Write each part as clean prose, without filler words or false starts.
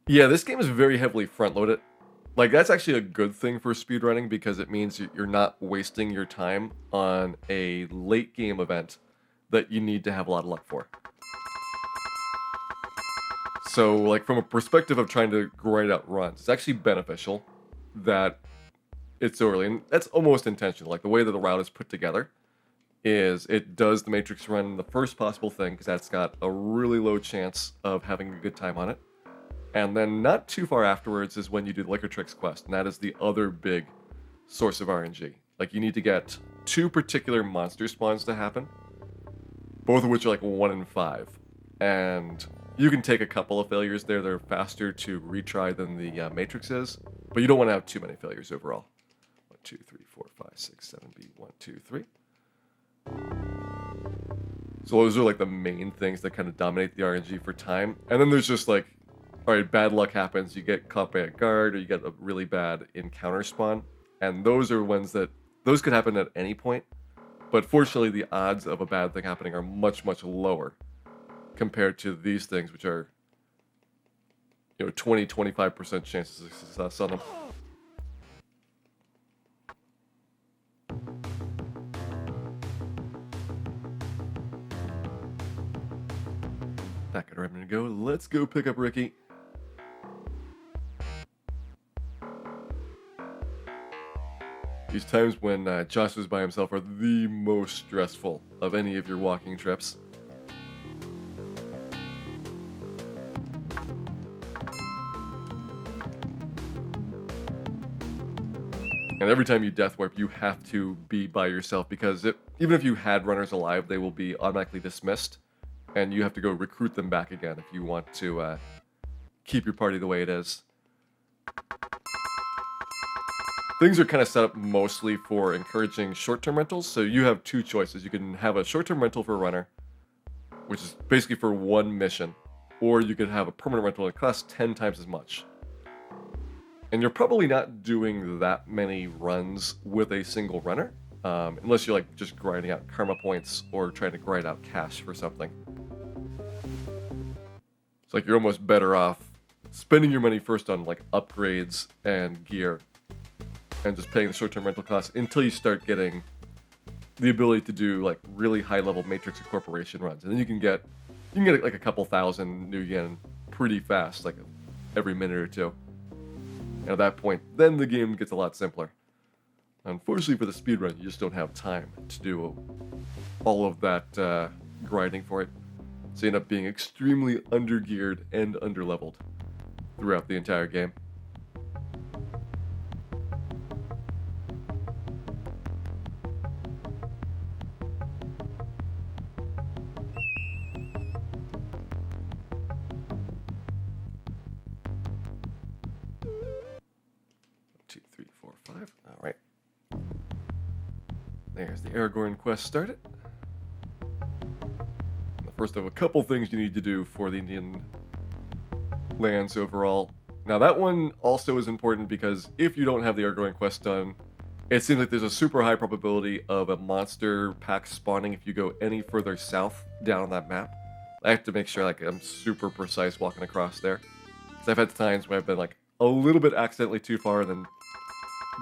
Yeah, this game is very heavily front-loaded. Like, that's actually a good thing for speedrunning because it means you're not wasting your time on a late game event that you need to have a lot of luck for. So, like, from a perspective of trying to grind out runs, it's actually beneficial that it's so early. And that's almost intentional. Like, the way that the route is put together is it does the Matrix run the first possible thing because that's got a really low chance of having a good time on it. And then not too far afterwards is when you do the Liquor Tricks quest, and that is the other big source of RNG. Like, you need to get 2 particular monster spawns to happen, both of which are like 1 in 5. And you can take a couple of failures there. They're faster to retry than the Matrix is, but you don't want to have too many failures overall. 1, 2, 3, 4, 5, 6, 7, B, 1, 2, 3. So those are like the main things that kind of dominate the RNG for time. And then there's just like, all right, bad luck happens. You get caught by a guard, or you get a really bad encounter spawn, and those are ones that those could happen at any point. But fortunately, the odds of a bad thing happening are much, much lower compared to these things, which are 20-25% chances of success on them. Back at our minute to go. Let's go pick up Ricky. These times when Josh is by himself are the most stressful of any of your walking trips. And every time you death warp, you have to be by yourself because even if you had runners alive, they will be automatically dismissed, and you have to go recruit them back again if you want to keep your party the way it is. Things are kind of set up mostly for encouraging short-term rentals, so you have 2 choices. You can have a short-term rental for a runner, which is basically for 1 mission, or you could have a permanent rental that costs 10 times as much. And you're probably not doing that many runs with a single runner, unless you're like just grinding out karma points or trying to grind out cash for something. It's like you're almost better off spending your money first on like upgrades and gear, and just paying the short-term rental costs until you start getting the ability to do like really high-level Matrix Incorporation runs, and then you can get like a couple thousand new yen pretty fast, like every minute or two. And at that point, then the game gets a lot simpler. Unfortunately for the speedrun, you just don't have time to do all of that grinding for it. So you end up being extremely undergeared and underleveled throughout the entire game. Alright. There's the Aragorn quest started. The first of a couple things you need to do for the Indian lands overall. Now that one also is important because if you don't have the Aragorn quest done, it seems like there's a super high probability of a monster pack spawning if you go any further south down on that map. I have to make sure like I'm super precise walking across there. Because I've had times where I've been like a little bit accidentally too far and then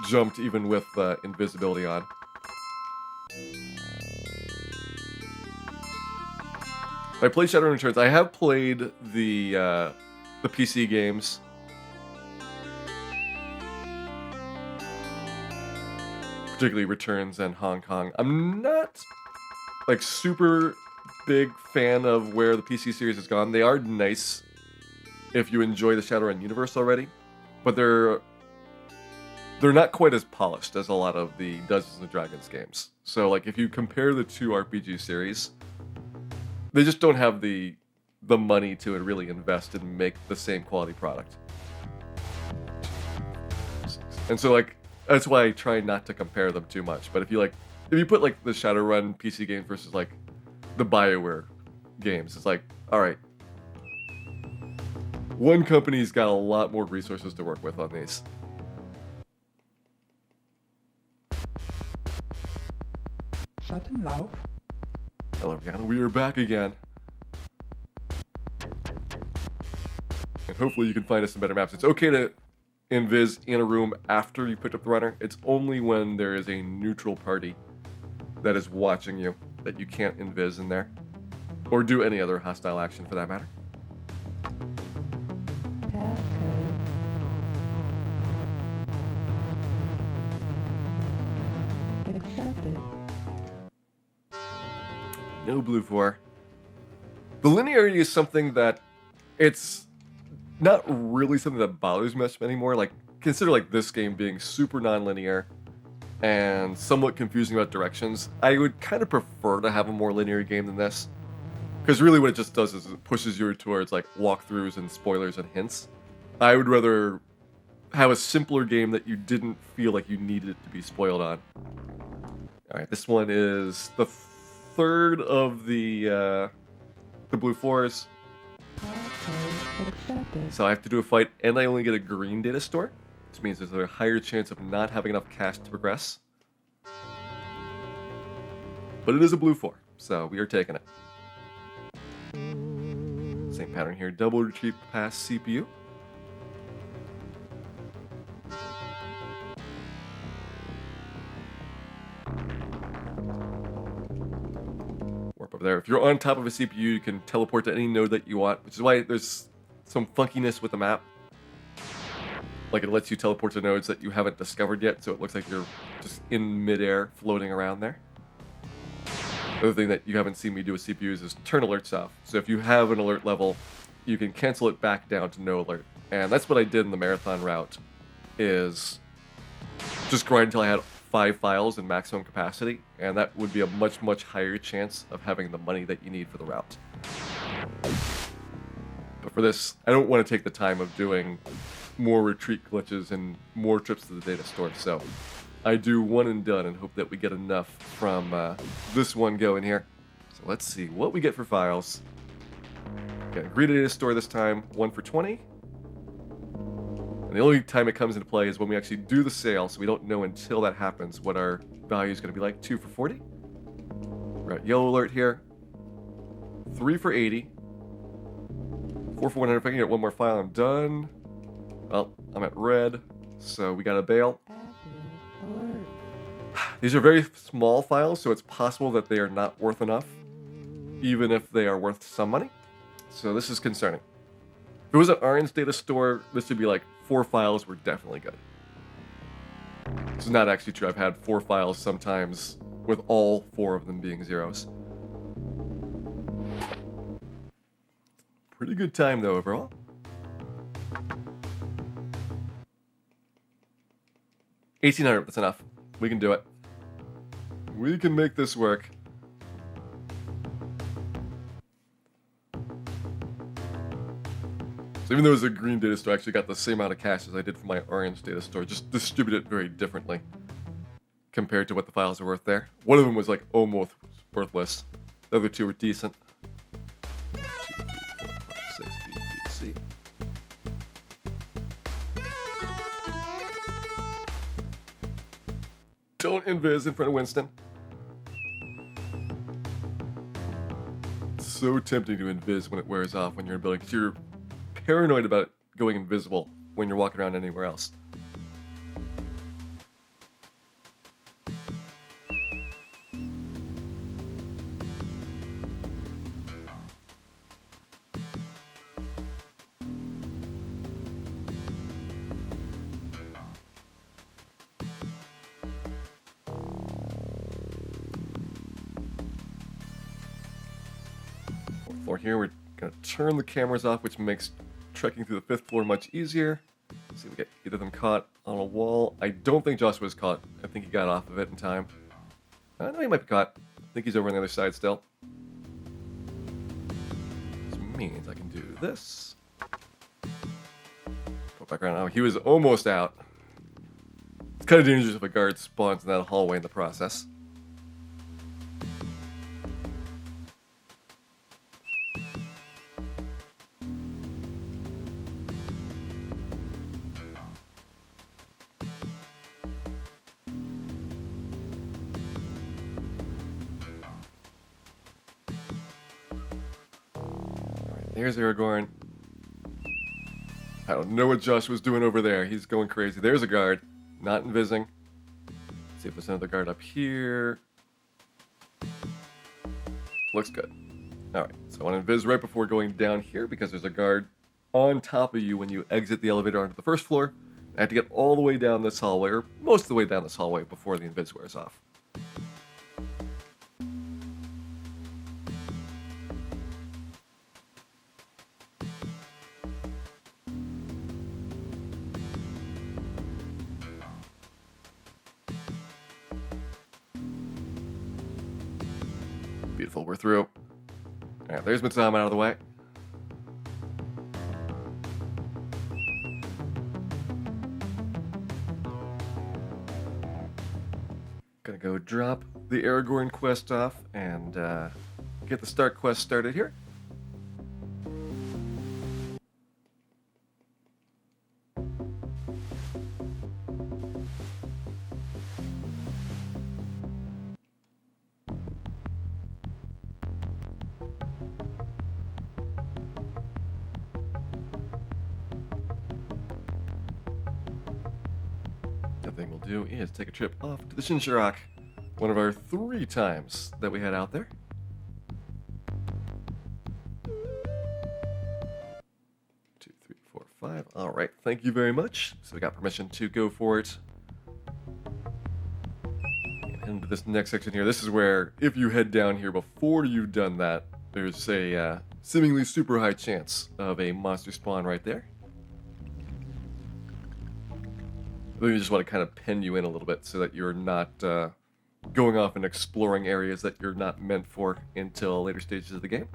jumped even with invisibility on. I played Shadowrun Returns. I have played the PC games. Particularly Returns and Hong Kong. I'm not like super big fan of where the PC series has gone. They are nice if you enjoy the Shadowrun universe already, but they're not quite as polished as a lot of the Dungeons and Dragons games. So like if you compare the 2 RPG series, they just don't have the money to really invest and make the same quality product. And so like that's why I try not to compare them too much. But if you put like the Shadowrun PC games versus like the BioWare games, it's like, all right, one company's got a lot more resources to work with on these. Shut him loud. Hello again, we are back again. And hopefully you can find us some better maps. It's okay to invis in a room after you picked up the runner. It's only when there is a neutral party that is watching you that you can't invis in there. Or do any other hostile action for that matter. Accepted. No blue 4. The linearity is something that it's not really something that bothers me much anymore. Like, consider like this game being super non-linear and somewhat confusing about directions. I would kind of prefer to have a more linear game than this. Because really what it just does is it pushes you towards like walkthroughs and spoilers and hints. I would rather have a simpler game that you didn't feel like you needed it to be spoiled on. Alright, this one is the third of the blue 4s. Okay, accepted. So I have to do a fight and I only get a green data store. Which means there's a higher chance of not having enough cash to progress. But it is a blue 4, so we are taking it. Same pattern here, double retrieve past CPU. Warp over there. If you're on top of a CPU, you can teleport to any node that you want, which is why there's some funkiness with the map. Like it lets you teleport to nodes that you haven't discovered yet, so it looks like you're just in midair floating around there. The other thing that you haven't seen me do with CPUs is turn alerts off. So if you have an alert level, you can cancel it back down to no alert. And that's what I did in the marathon route, is just grind until I had 5 files in maximum capacity, and that would be a much, much higher chance of having the money that you need for the route. But for this, I don't want to take the time of doing more retreat glitches and more trips to the data store, so I do one and done and hope that we get enough from this one going here. So let's see what we get for files. Okay, green data store this time, 1 for 20. And the only time it comes into play is when we actually do the sale, so we don't know until that happens what our value is going to be like. 2 for 40. We're at yellow alert here. 3 for 80. 4 for 100. If I can get one more file, I'm done. Well, I'm at red, so we got a bail. Alert. These are very small files, so it's possible that they are not worth enough, even if they are worth some money. So this is concerning. If it was an orange data store, this would be like 4 files were definitely good. This is not actually true. I've had 4 files sometimes with all 4 of them being zeros. Pretty good time though overall. $1,800, that's enough. We can do it. We can make this work. So even though it was a green data store, I actually got the same amount of cash as I did for my orange data store, just distribute it very differently compared to what the files are worth there. One of them was like almost worthless. The other 2 were decent. 1, 2, 3, 4, 5, 6, B, B, C. Don't invis in front of Winston. It's so tempting to invis when it wears off when you're in a building, because you're paranoid about going invisible when you're walking around anywhere else. Floor here, we're gonna turn the cameras off, which makes trekking through the 5th floor much easier. See if we get either of them caught on a wall. I don't think Joshua was caught. I think he got off of it in time. No, he might be caught. I think he's over on the other side still. Which means I can do this. Go back around. Oh, he was almost out. It's kind of dangerous if a guard spawns in that hallway in the process. There's Aragorn. I don't know what Josh was doing over there. He's going crazy. There's a guard. Not invising. Let's see if there's another guard up here. Looks good. Alright, so I want to invis right before going down here because there's a guard on top of you when you exit the elevator onto the first floor. I have to get all the way down this hallway, or most of the way down this hallway before the invis wears off. Beautiful, we're through. Alright, there's Mitsama out of the way. Gonna go drop the Aragorn quest off and get the Stark quest started here. The thing we'll do is take a trip off to the Shinshirak, one of our 3 times that we had out there. Two, three, four, five. All right, thank you very much. So we got permission to go for it. And into this next section here, this is where if you head down here before you've done that, there's a seemingly super high chance of a monster spawn right there. We just want to kind of pen you in a little bit so that you're not going off and exploring areas that you're not meant for until later stages of the game.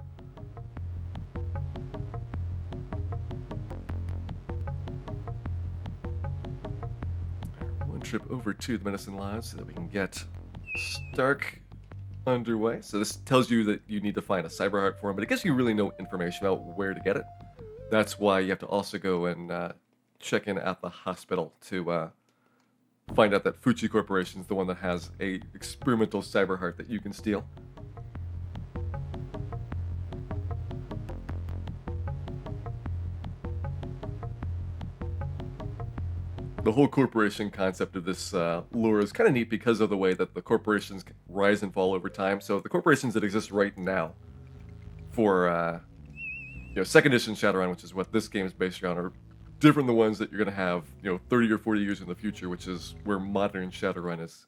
One trip over to the Medicine Lodge so that we can get Stark underway. So this tells you that you need to find a cyber heart for him, but it gives you really no information about where to get it. That's why you have to also go and check in at the hospital to find out that Fuchi Corporation is the one that has a experimental cyber heart that you can steal. The whole corporation concept of this lore is kind of neat because of the way that the corporations rise and fall over time. So the corporations that exist right now for second edition Shadowrun, which is what this game is based around, are different than the ones that you're going to have 30 or 40 years in the future, which is where modern Shadowrun is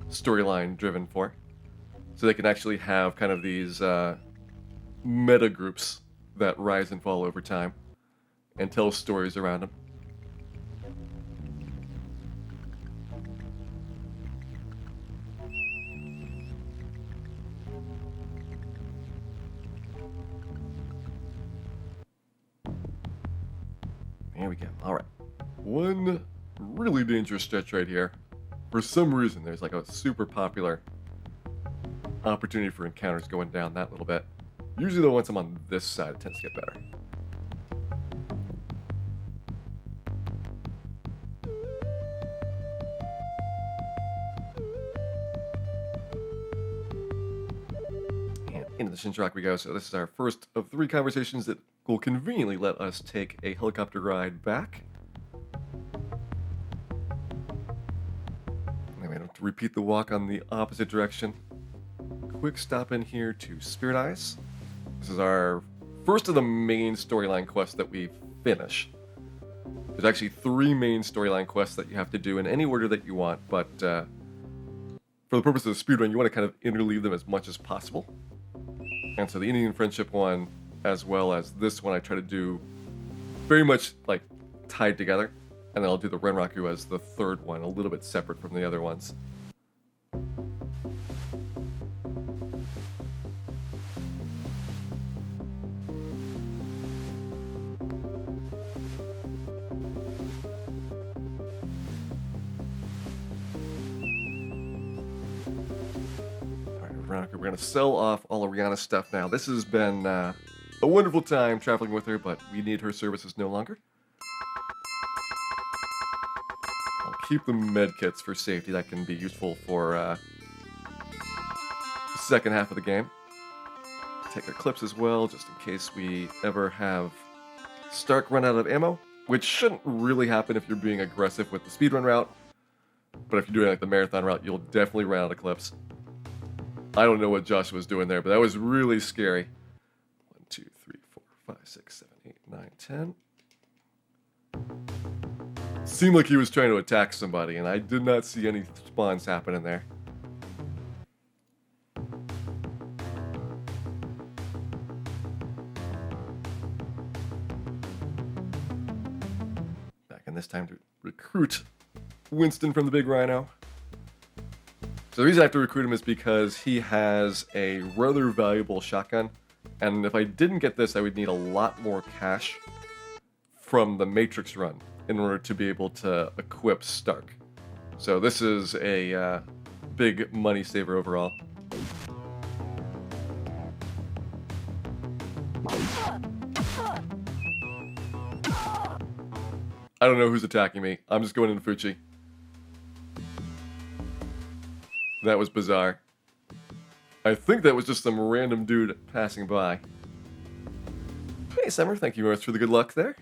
storyline driven for. So they can actually have kind of these meta groups that rise and fall over time and tell stories around them. Here we go. All right. One really dangerous stretch right here. For some reason, there's like a super popular opportunity for encounters going down that little bit. Usually, though, once I'm on this side, it tends to get better. And into the Shinshirak we go. So this is our first of 3 conversations that will conveniently let us take a helicopter ride back. And we have to repeat the walk on the opposite direction. Quick stop in here to Spirit Eyes. This is our first of the main storyline quests that we finish. There's actually 3 main storyline quests that you have to do in any order that you want, but for the purpose of the speedrun, you want to kind of interleave them as much as possible. And so the Indian Friendship one, as well as this one, I try to do very much like tied together, and then I'll do the Renraku as the third one, a little bit separate from the other ones. Renraku, we're going to sell off all of Rihanna's stuff now. This has been a wonderful time traveling with her, but we need her services no longer. I'll keep the medkits for safety. That can be useful for the second half of the game. Take our clips as well, just in case we ever have Stark run out of ammo. which shouldn't really happen if you're being aggressive with the speedrun route. But if you're doing like the marathon route, you'll definitely run out of clips. I don't know what Josh was doing there, but that was really scary. 1, 2, 3, 4, 5, 6, 7, 8, 9, 10. Seemed like he was trying to attack somebody, and I did not see any spawns happening there. Back in this time to recruit Winston from the Big Rhino. So the reason I have to recruit him is because he has a rather valuable shotgun, and if I didn't get this, I would need a lot more cash from the Matrix run in order to be able to equip Stark. So this is a big money saver overall. I don't know who's attacking me. I'm just going into Fuchi. That was bizarre. I think that was just some random dude passing by. Hey, Summer, thank you very much for the good luck there.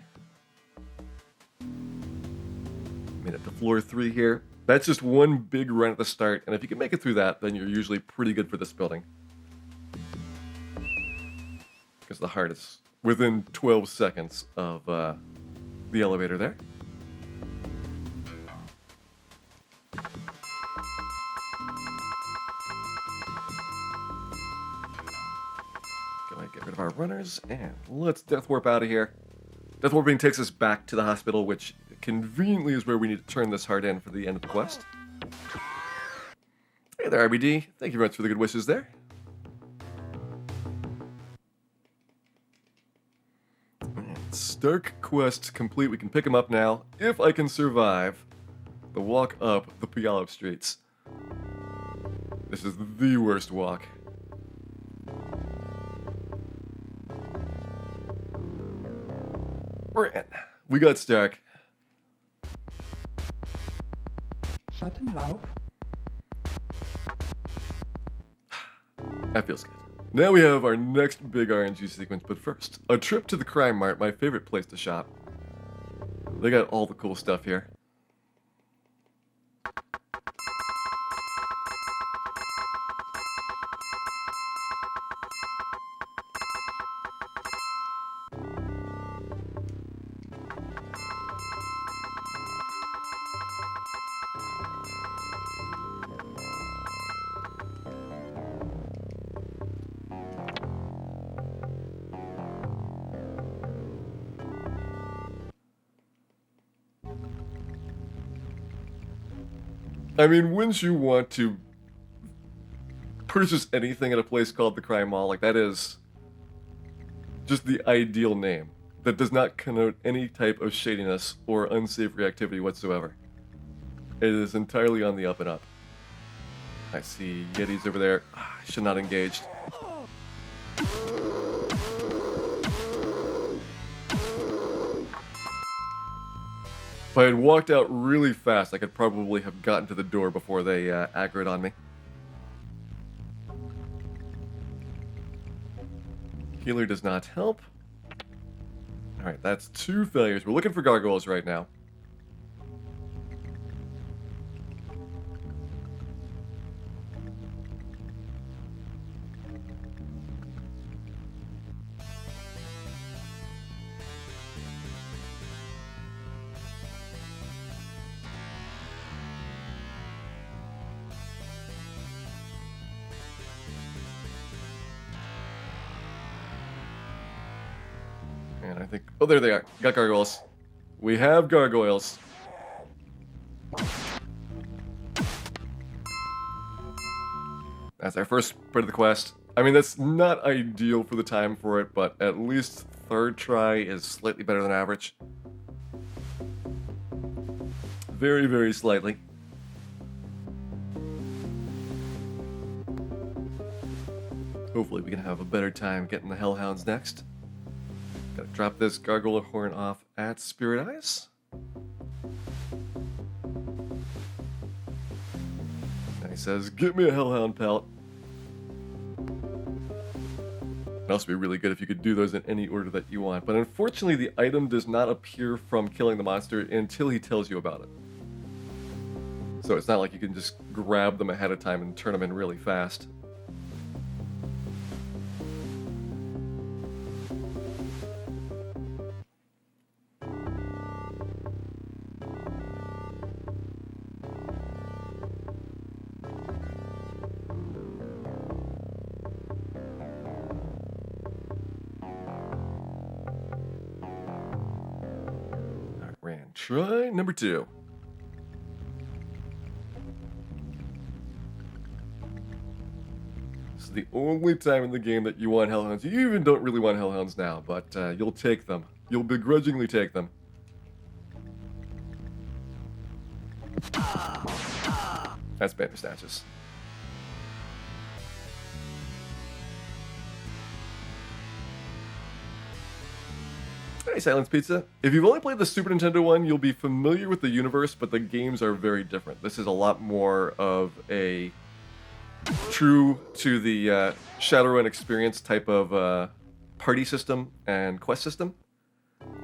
Made it to floor 3 here. That's just one big run at the start, and if you can make it through that, then you're usually pretty good for this building. Because the heart is within 12 seconds of the elevator there. Get rid of our runners, and let's death warp out of here. Death warping takes us back to the hospital, which conveniently is where we need to turn this heart in for the end of the quest. Hey there, RBD. Thank you very much for the good wishes there. And Stark quest complete. We can pick him up now, if I can survive the walk up the Puyallup streets. This is the worst walk. We're in. We got Stark. Shut him out. That feels good. Now we have our next big RNG sequence, but first, a trip to the Crime Mart, my favorite place to shop. They got all the cool stuff here. I mean, wouldn't you want to purchase anything at a place called the Crime Mall? Like, that is just the ideal name that does not connote any type of shadiness or unsavory activity whatsoever. It is entirely on the up and up. I see Yetis over there. I should not engaged. If I had walked out really fast, I could probably have gotten to the door before they aggroed on me. Healer does not help. Alright, that's 2 failures. We're looking for gargoyles right now. And I think... Oh, there they are. Got gargoyles. We have gargoyles. That's our first part of the quest. I mean, that's not ideal for the time for it, but at least third try is slightly better than average. Very, very slightly. Hopefully we can have a better time getting the Hellhounds next. Gotta drop this gargoyle horn off at Spirit Eyes. And he says, "Get me a Hellhound pelt." It'd also be really good if you could do those in any order that you want. But unfortunately, the item does not appear from killing the monster until he tells you about it. So it's not like you can just grab them ahead of time and turn them in really fast. Alright, try number 2. This is the only time in the game that you want hellhounds. You even don't really want hellhounds now, but you'll take them. You'll begrudgingly take them. That's Bandersnatches. Hey, Silence Pizza. If you've only played the Super Nintendo one, you'll be familiar with the universe, but the games are very different. This is a lot more of a true to the Shadowrun experience type of party system and quest system,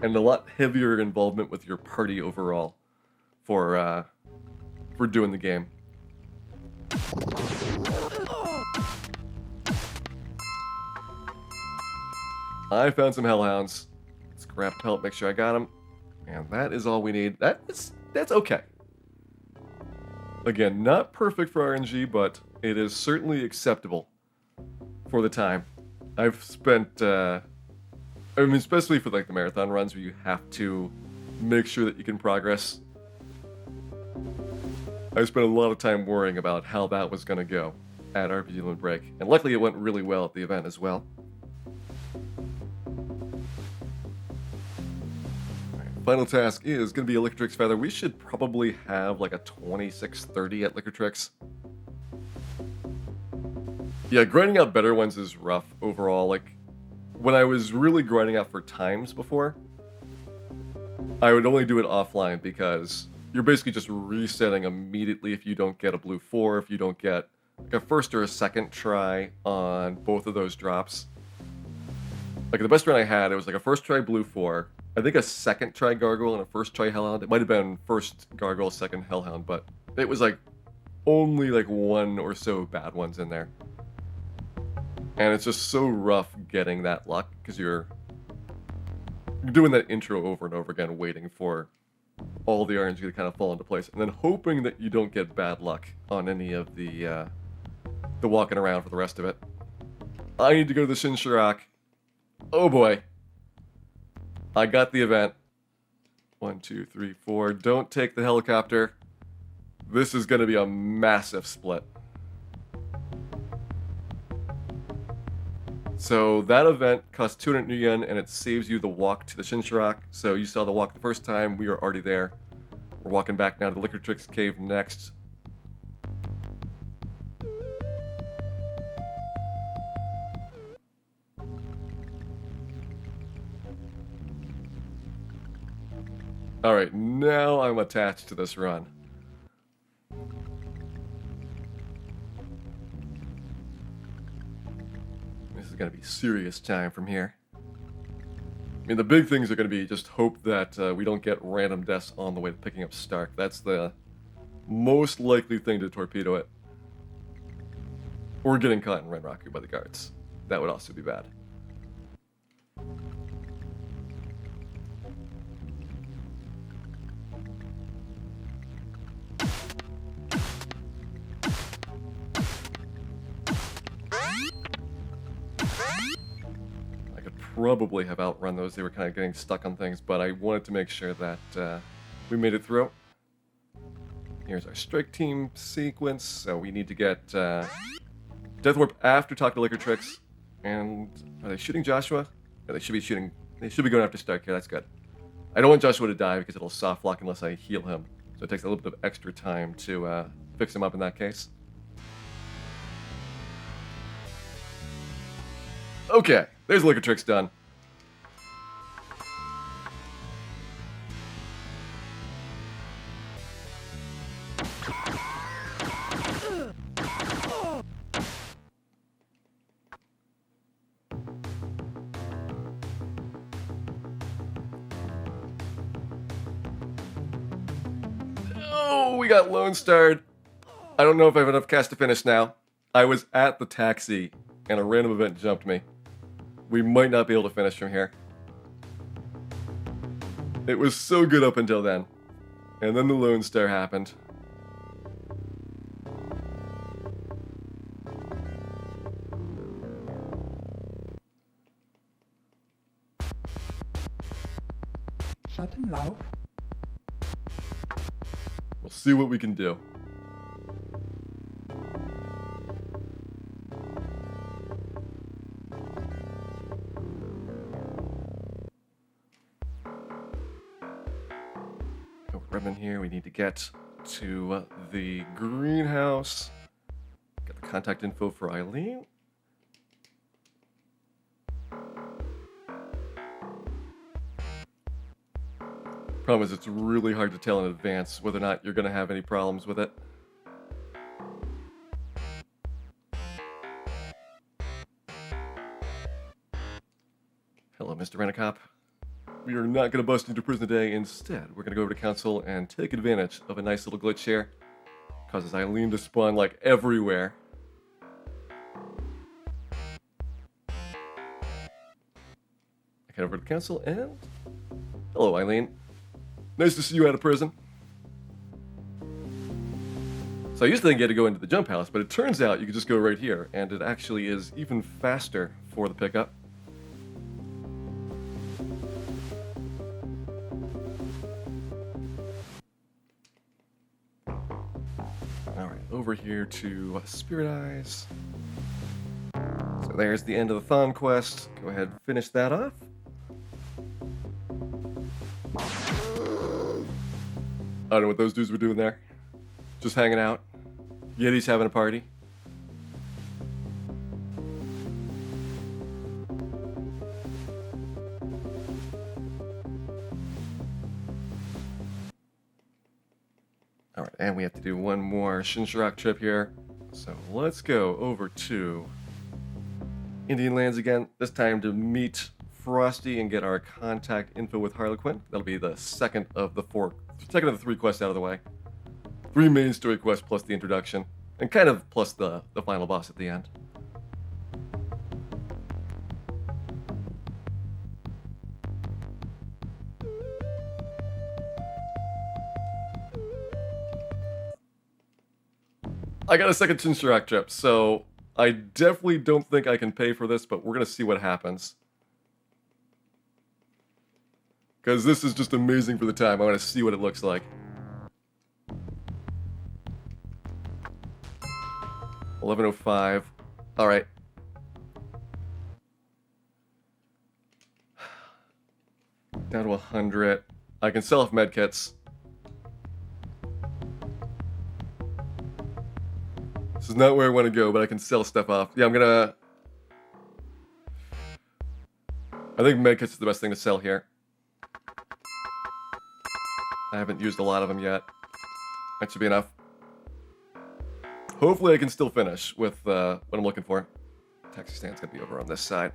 and a lot heavier involvement with your party overall for doing the game. I found some hellhounds. Let's grab pelt, make sure I got them, and that is all we need. That's okay. Again, not perfect for RNG, but it is certainly acceptable for the time. I've spent, especially for like the marathon runs where you have to make sure that you can progress. I spent a lot of time worrying about how that was going to go at RPG Limit Break, and luckily it went really well at the event as well. Final task is going to be a Licorice Feather. We should probably have like a 26-30 at Licorice. Yeah, grinding out better ones is rough overall. Like, when I was really grinding out for times before, I would only do it offline because you're basically just resetting immediately if you don't get a blue 4, if you don't get like a first or a second try on both of those drops. Like the best run I had, it was like a first try blue 4, I think a second try Gargoyle and a first try Hellhound. It might have been first Gargoyle, second Hellhound, but it was like only like one or so bad ones in there. And it's just so rough getting that luck because you're doing that intro over and over again, waiting for all the RNG to kind of fall into place, and then hoping that you don't get bad luck on any of the walking around for the rest of it. I need to go to the Shinshirak. Oh boy. I got the event. 1, 2, 3, 4. Don't take the helicopter. This is going to be a massive split. So that event costs 200 new yen, and it saves you the walk to the Shinshirak. So you saw the walk the first time. We are already there. We're walking back now to the Licorice Cave next. Alright, now I'm attached to this run. This is going to be serious time from here. I mean, the big things are going to be just hope that we don't get random deaths on the way to picking up Stark. That's the most likely thing to torpedo it. Or getting caught in Renraku by the guards. That would also be bad. Probably have outrun those. They were kind of getting stuck on things, but I wanted to make sure that we made it through. Here's our strike team sequence. So we need to get Death Warp after talk to Licorice. And are they shooting Joshua? No, they should be shooting. They should be going after Stark here. That's good. I don't want Joshua to die because it'll soft lock unless I heal him. So it takes a little bit of extra time to fix him up in that case. Okay, there's Licorice done. we got Lone Starred. I don't know if I have enough cash to finish now. I was at the taxi, and a random event jumped me. We might not be able to finish from here. It was so good up until then. And then the Lone Star happened. Schattenlauf. We'll see what we can do. Redmond here. We need to get to the greenhouse. Get the contact info for Eileen. Problem is, it's really hard to tell in advance whether or not you're going to have any problems with it. Hello, Mr. Rent-A-Cop. We are not going to bust into prison today. Instead, we're going to go over to council and take advantage of a nice little glitch here. Causes Eileen to spawn like everywhere. I head over to council and... Hello, Eileen. Nice to see you out of prison. So I used to think you had to go into the jump house, but it turns out you can just go right here, and it actually is even faster for the pickup. Alright, over here to Spirit Eyes. So there's the end of the Thon quest. Go ahead and finish that off. I don't know what those dudes were doing there. Just hanging out. Yeti's having a party. Alright, and we have to do one more Shinsharak trip here. So let's go over to Indian Lands again. This time to meet Frosty and get our contact info with Harlequin. That'll be the second of the three quests out of the way. 3 main story quests plus the introduction, and kind of plus the final boss at the end. I got a second Shinsharak trip, so I definitely don't think I can pay for this, but we're going to see what happens. Because this is just amazing for the time. I want to see what it looks like. 11:05. All right. Down to 100. I can sell off medkits. This is not where I want to go, but I can sell stuff off. Yeah, I'm gonna... I think medkits is the best thing to sell here. I haven't used a lot of them yet. That should be enough. Hopefully I can still finish with what I'm looking for. Taxi stand's gonna be over on this side.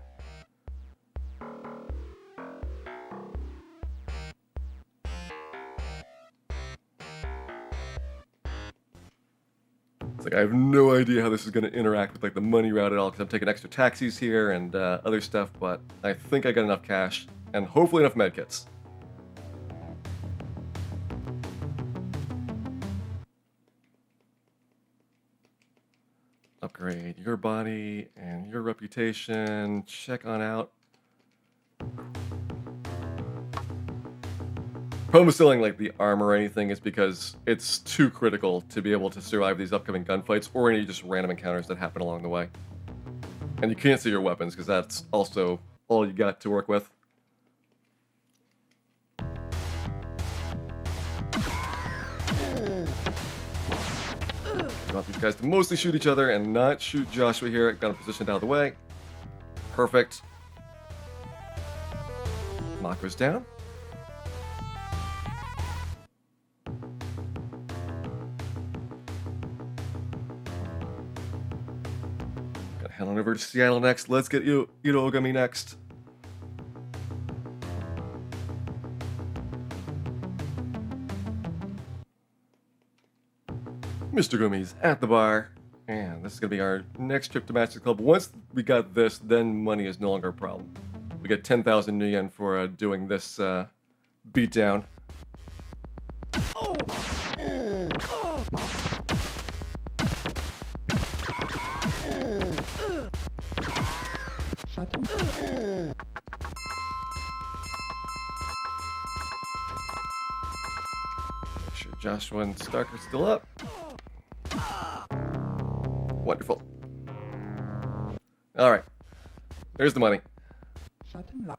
It's like I have no idea how this is gonna interact with like the money route at all, because I'm taking extra taxis here and other stuff, but I think I got enough cash and hopefully enough medkits. Upgrade your body and your reputation. Check on out. Problem with selling like the armor or anything is because it's too critical to be able to survive these upcoming gunfights or any just random encounters that happen along the way. And you can't see your weapons because that's also all you got to work with. I want these guys to mostly shoot each other and not shoot Joshua here. Got him positioned out of the way. Perfect. Mako's down. Gotta head on over to Seattle next. Let's get Ito Ogami next. Mr. Gummy's at the bar, and this is going to be our next trip to Master Club. Once we got this, then money is no longer a problem. We get 10,000 yen for doing this beatdown. Shut him. Make sure Joshua and Stark are still up. Wonderful. All right. There's the money. Shut him loud.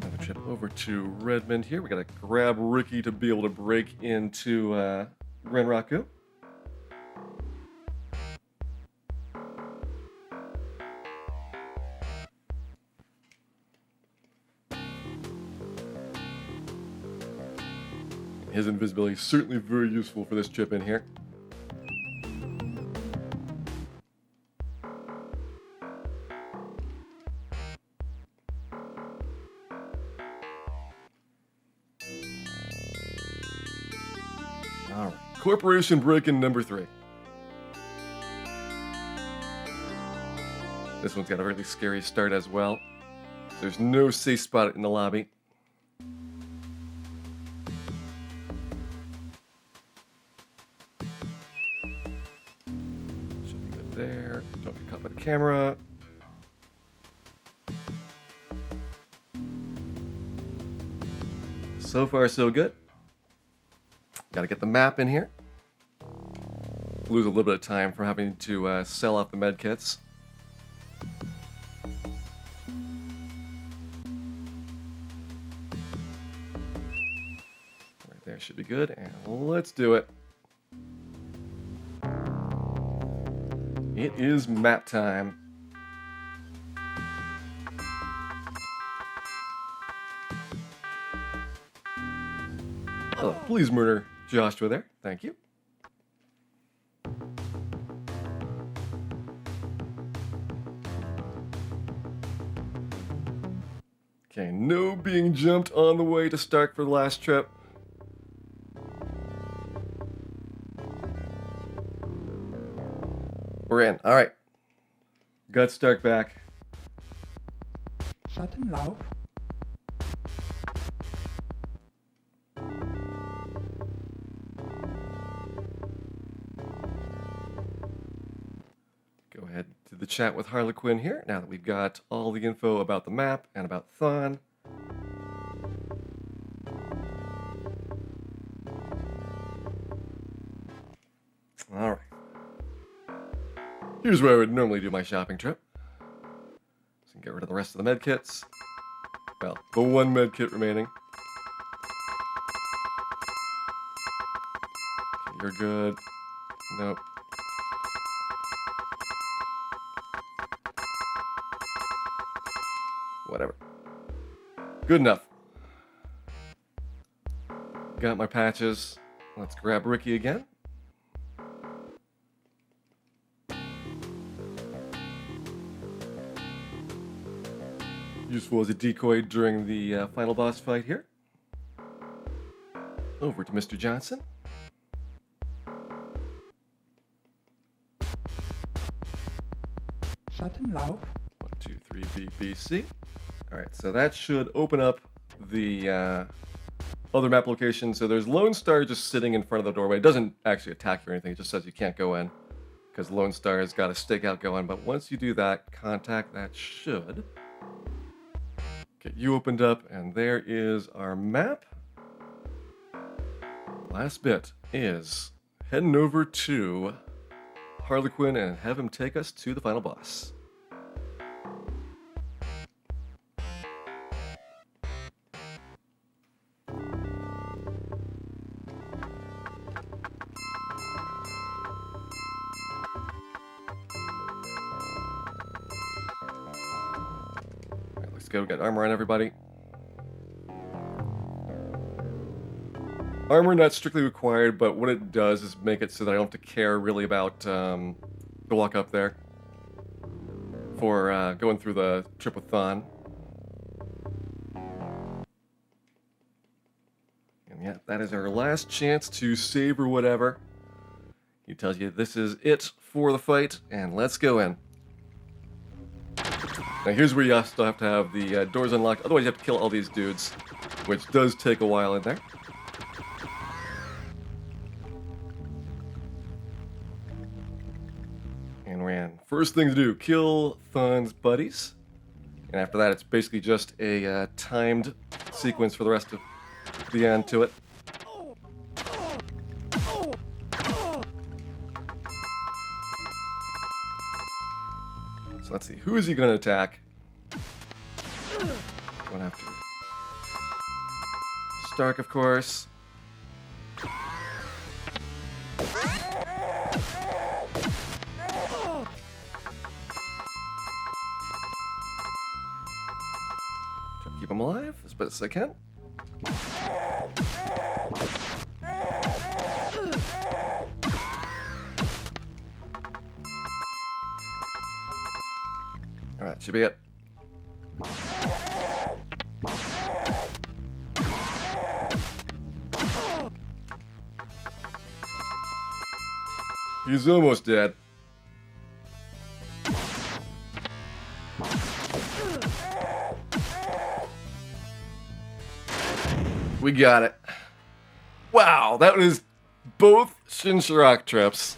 Another trip over to Redmond here. We gotta grab Ricky to be able to break into Renraku. His invisibility is certainly very useful for this trip in here. Alright, Corporation Break-In number 3. This one's got a really scary start as well. There's no safe spot in the lobby. There. Don't get caught by the camera. So far, so good. Got to get the map in here. Lose a little bit of time for having to sell off the med kits. Right there should be good. And let's do it. It is map time. Oh, please murder Joshua there. Thank you. Okay, no being jumped on the way to Stark for the last trip. We're in. All right. Got Stark back. Shut him loud. Go ahead to the chat with Harlequin here. Now that we've got all the info about the map and about Thon. All right. Here's where I would normally do my shopping trip. So get rid of the rest of the med kits. Well, the one med kit remaining. Okay, you're good. Nope. Whatever. Good enough. Got my patches. Let's grab Ricky again. Useful as a decoy during the final boss fight here. Over to Mr. Johnson. Shut him loud. 1, 2, 3, BBC. Alright, so that should open up the other map location. So there's Lone Star just sitting in front of the doorway. It doesn't actually attack you or anything. It just says you can't go in because Lone Star has got a stakeout going. But once you do that, contact that should get you opened up, and there is our map. Last bit is heading over to Harlequin and have him take us to the final boss. Go get armor on everybody. Armor not strictly required, but what it does is make it so that I don't have to care really about the walk up there for going through the trip with Thon. And yeah, that is our last chance to save or whatever. He tells you this is it for the fight, and let's go in. Now here's where you still have to have the doors unlocked, otherwise you have to kill all these dudes, which does take a while in there. And we're in. First thing to do, kill Thun's buddies. And after that, it's basically just a timed sequence for the rest of the end to it. So let's see, who is he going to attack? Going after Stark, of course. Try to keep him alive as best as I can. Alright, should be it. He's almost dead. We got it. Wow, that was both Shinshirak trips.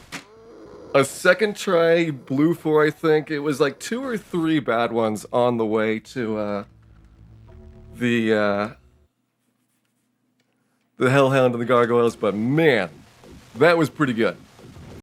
A second try blew for, I think. It was like 2 or 3 bad ones on the way to the Hellhound and the Gargoyles, but man, that was pretty good.